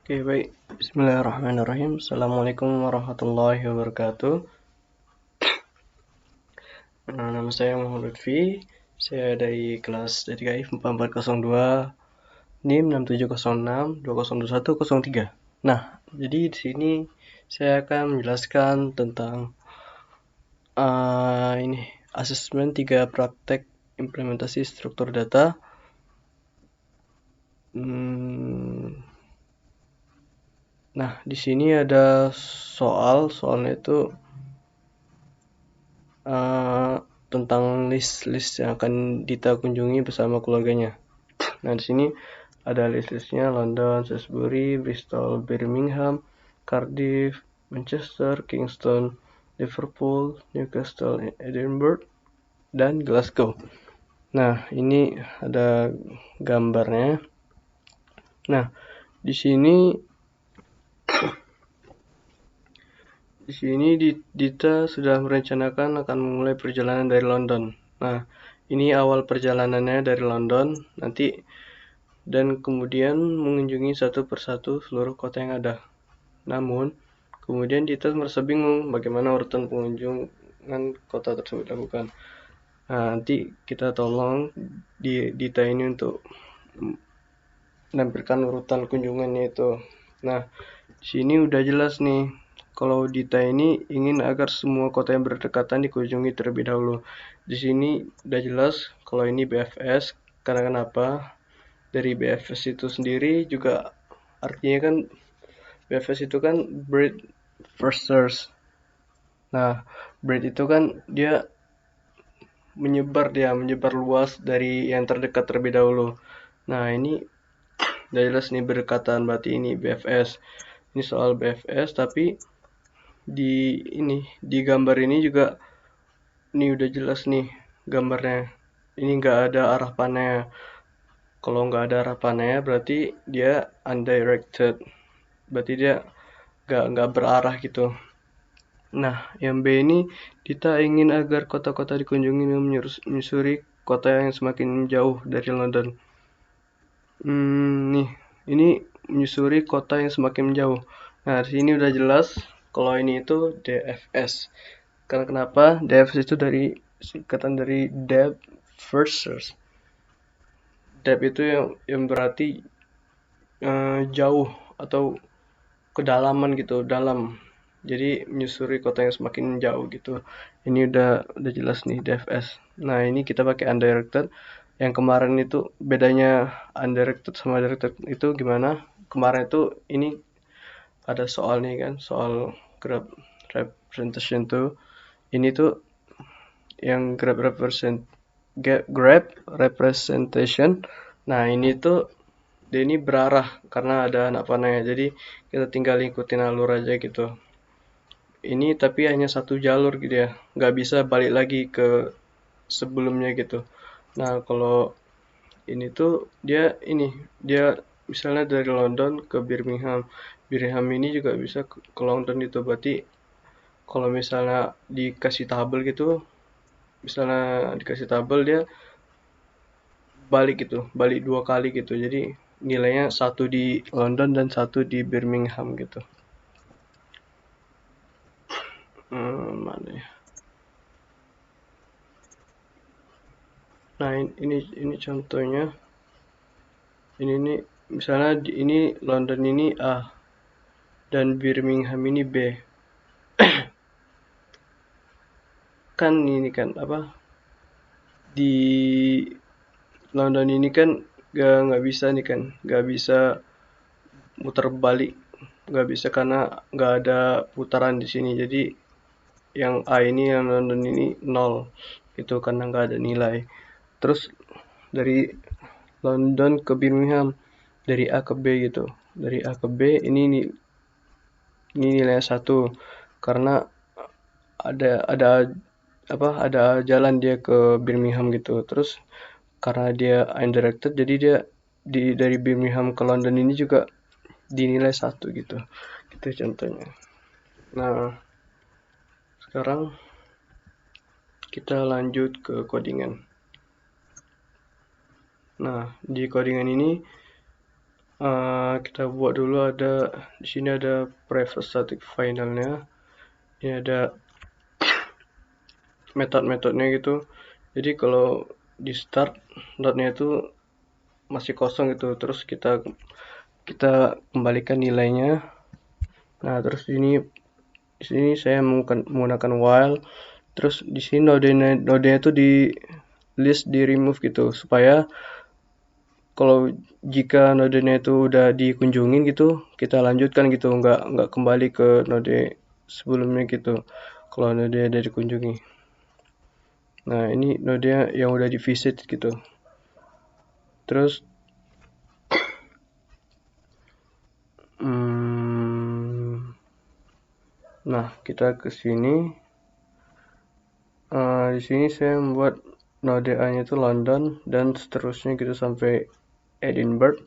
Oke, baik. Bismillahirrahmanirrahim. Assalamualaikum warahmatullahi wabarakatuh. Nama saya Muhammad Lutfi. Saya dari kelas DTKIF 4402, NIM 6706-202103. Nah, jadi di sini saya akan menjelaskan tentang ini asesmen 3 praktek implementasi struktur data. Nah, di sini ada soalnya itu tentang list-list yang akan Dita kunjungi bersama keluarganya. Nah, di sini ada list-listnya: London, Salisbury, Bristol, Birmingham, Cardiff, Manchester, Kingston, Liverpool, Newcastle, Edinburgh, dan Glasgow. Nah, ini ada gambarnya. Nah, di sini Dita sudah merencanakan akan memulai perjalanan dari London. Nah, ini awal perjalanannya dari London nanti, dan kemudian mengunjungi satu persatu seluruh kota yang ada. Namun, kemudian Dita merasa bingung bagaimana urutan pengunjungan kota tersebut dilakukan. Nah, nanti kita tolong Dita ini untuk menampilkan urutan kunjungannya itu. Nah, di sini udah jelas nih, kalau Dita ini ingin agar semua kota yang berdekatan dikunjungi terlebih dahulu. Di sini udah jelas kalau ini BFS. Karena kenapa? Dari BFS itu sendiri juga artinya kan BFS itu kan bread first search. Nah, bread itu kan dia menyebar luas dari yang terdekat terlebih dahulu. Nah, ini udah jelas nih berdekatan, berarti ini BFS. Ini soal BFS, tapi di gambar ini juga ini udah jelas nih gambarnya. Ini nggak ada arah panahnya. Kalau nggak ada arah panahnya berarti dia undirected. Berarti dia nggak berarah gitu. Nah, yang B ini kita ingin agar kota-kota dikunjungi dengan menyusuri kota yang semakin jauh dari London. Nih, ini menyusuri kota yang semakin jauh. Nah, di sini udah jelas kalau ini itu DFS. Karena kenapa? DFS itu dari singkatan dari Depth First Search. Depth itu yang berarti jauh atau kedalaman gitu, dalam. Jadi menyusuri kota yang semakin jauh gitu. Ini udah jelas nih DFS. Nah, ini kita pakai undirected. Yang kemarin itu bedanya undirected sama directed itu gimana? Kemarin itu ini ada soal nih kan, soal graph representation tuh. Ini tuh yang graph representation. Nah, ini tuh dia ini berarah karena ada anak panahnya. Jadi kita tinggal ikutin alur aja gitu. Ini tapi hanya satu jalur gitu ya, nggak bisa balik lagi ke sebelumnya gitu. Nah, kalau ini tuh dia misalnya dari London ke Birmingham. Birmingham ini juga bisa ke London itu. Berarti kalau misalnya dikasih tabel gitu, misalnya dikasih tabel dia balik gitu, balik 2 kali gitu. Jadi nilainya satu di London dan satu di Birmingham gitu. Mana ya? Nah, ini contohnya. Ini nih misalnya ini London ini A dan Birmingham ini B. Kan ini kan apa? Di London ini kan nggak bisa nih kan, nggak bisa muter balik, nggak bisa karena nggak ada putaran di sini. Jadi yang A ini yang London ini 0 itu karena nggak ada nilai. Terus dari London ke Birmingham, dari A ke B gitu, dari A ke B ini nilai 1 karena ada jalan dia ke Birmingham gitu. Terus karena dia undirected jadi dia dari Birmingham ke London ini juga dinilai 1 gitu. Itu contohnya. Nah, sekarang kita lanjut ke codingan. Nah, di codingan ini Kita buat dulu, di sini ada private static finalnya. Ini ada metode-metodenya gitu. Jadi kalau di start node-nya itu masih kosong gitu, terus kita kita kembalikan nilainya. Nah, terus di sini saya menggunakan while, terus di sini nodenya itu di list, di remove gitu, supaya kalau jika nodenya itu udah dikunjungin gitu, kita lanjutkan gitu, nggak kembali ke node sebelumnya gitu kalau node udah dikunjungi. Nah, ini node yang udah di visit gitu. Terus nah, kita ke sini. Di sini saya membuat node A-nya itu London dan seterusnya gitu sampai Edinburgh.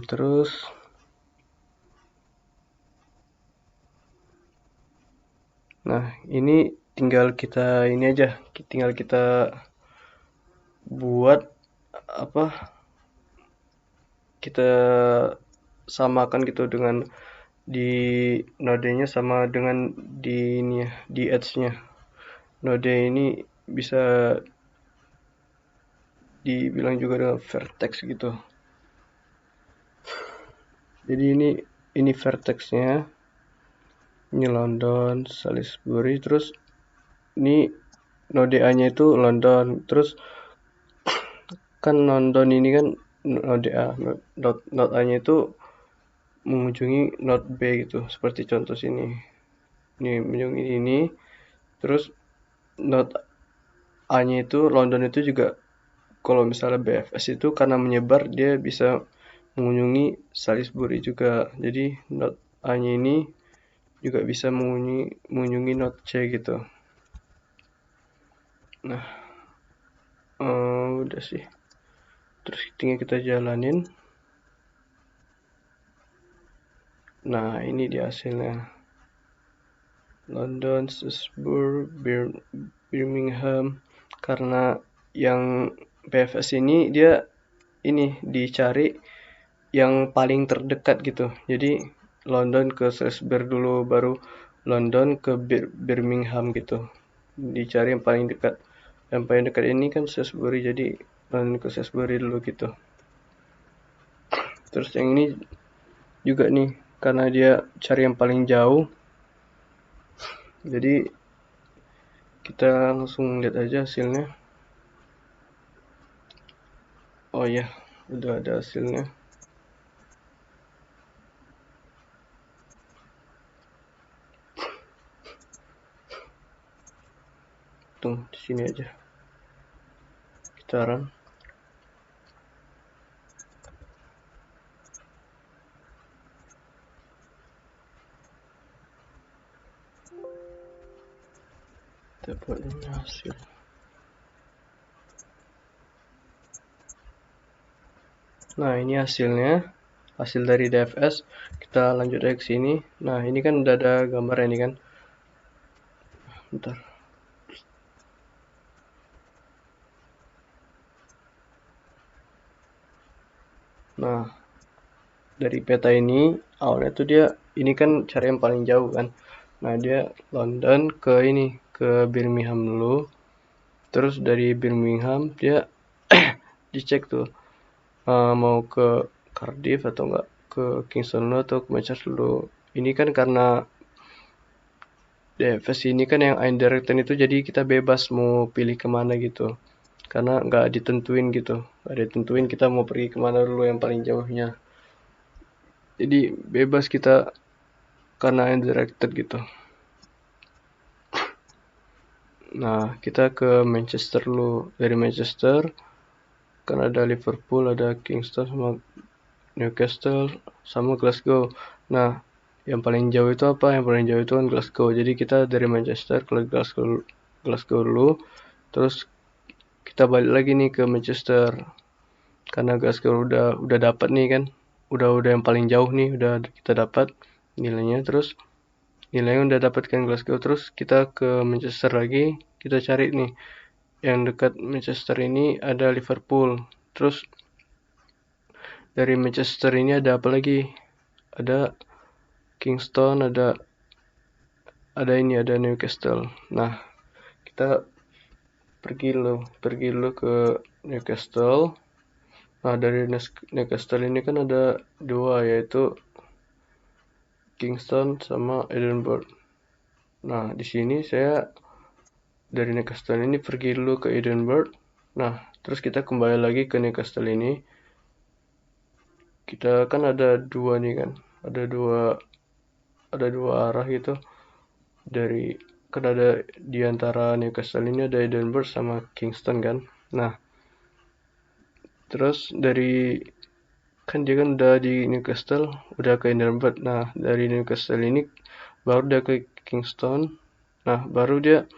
Terus nah, ini tinggal kita buat apa? Kita samakan gitu dengan di nodenya sama dengan di ini ya, di edge-nya. Node ini bisa dibilang juga dengan vertex gitu. Jadi ini vertexnya, ini London, Salisbury, terus ini node A-nya itu London, terus kan London ini kan node A, node A-nya itu mengunjungi node B gitu, seperti contoh sini. Ini mengunjungi ini, terus node A-nya itu London itu juga, kalau misalnya BFS itu karena menyebar, dia bisa mengunjungi Salisbury juga. Jadi node A-nya ini juga bisa mengunjungi node C gitu. Nah, udah sih. Terus tinggal kita jalanin. Nah, ini dia hasilnya. London, Salisbury, Birmingham. Karena yang BFS ini dia dicari yang paling terdekat gitu. Jadi London ke Salisbury dulu, baru London ke Birmingham gitu. Dicari yang paling dekat. Yang paling dekat ini kan Salisbury, jadi London ke Salisbury dulu gitu. Terus yang ini juga nih, karena dia cari yang paling jauh, jadi kita langsung lihat aja hasilnya. Oh ya, udah ada hasilnya. Tuh, di sini aja. Kita run. Kita buat ini hasil. Nah, ini hasilnya. Hasil dari DFS. Kita lanjut aja ke sini. Nah, ini kan udah ada gambar ini kan. Bentar. Nah, dari peta ini, awalnya tuh dia, ini kan cari yang paling jauh kan. Nah, dia London ke Birmingham dulu. Terus dari Birmingham, dia dicek tuh, mau ke Cardiff atau enggak, ke Kingston dulu atau ke Manchester dulu. Ini kan karena DFS ini kan yang undirected itu, jadi kita bebas mau pilih kemana gitu. Karena nggak ditentuin gitu. Nggak ditentuin kita mau pergi kemana dulu yang paling jauhnya. Jadi bebas kita karena undirected gitu. Nah, kita ke Manchester dulu. Dari Manchester, kan ada Liverpool, ada Kingston, sama Newcastle, sama Glasgow. Nah, yang paling jauh itu apa? Yang paling jauh itu kan Glasgow. Jadi kita dari Manchester ke Glasgow dulu. Terus kita balik lagi nih ke Manchester. Karena Glasgow udah dapat nih kan. Udah yang paling jauh nih, udah kita dapat nilainya. Terus nilainya udah dapatkan Glasgow, terus kita ke Manchester lagi, kita cari nih yang dekat Manchester ini ada Liverpool. Terus dari Manchester ini ada apa lagi? Ada Kingston, ada Newcastle. Nah, kita pergi lo ke Newcastle. Nah, dari Newcastle ini kan ada dua, yaitu Kingston sama Edinburgh. Nah, di sini saya dari Newcastle ini pergi dulu ke Edinburgh. Nah, terus kita kembali lagi ke Newcastle ini. Kita kan ada dua nih kan, ada dua arah gitu. Kan ada di antara Newcastle ini ada Edinburgh sama Kingston kan. Nah, terus kan dia kan udah di Newcastle, udah ke Edinburgh. Nah, dari Newcastle ini baru dia ke Kingston. Nah, baru dia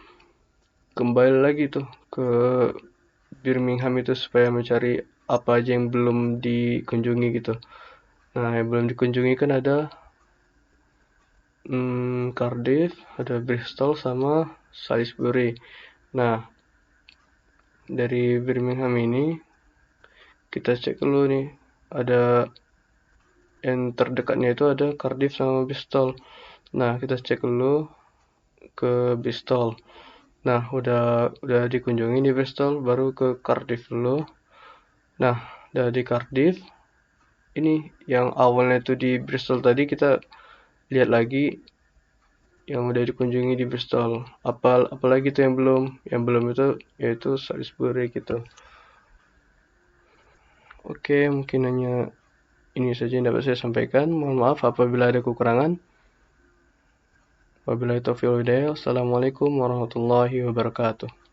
kembali lagi tuh ke Birmingham itu supaya mencari apa aja yang belum dikunjungi gitu. Nah, yang belum dikunjungi kan ada Cardiff, ada Bristol sama Salisbury. Nah, dari Birmingham ini kita cek dulu nih, ada yang terdekatnya itu ada Cardiff sama Bristol. Nah, kita cek dulu ke Bristol. Nah, udah dikunjungi di Bristol, baru ke Cardiff dulu. Nah, udah di Cardiff. Ini yang awalnya itu di Bristol tadi, kita lihat lagi yang udah dikunjungi di Bristol. Apalagi tuh yang belum itu yaitu Salisbury gitu. Oke, mungkin hanya ini saja yang dapat saya sampaikan. Mohon maaf apabila ada kekurangan. Wabillahi taufiq wal hidayah. Assalamualaikum warahmatullahi wabarakatuh.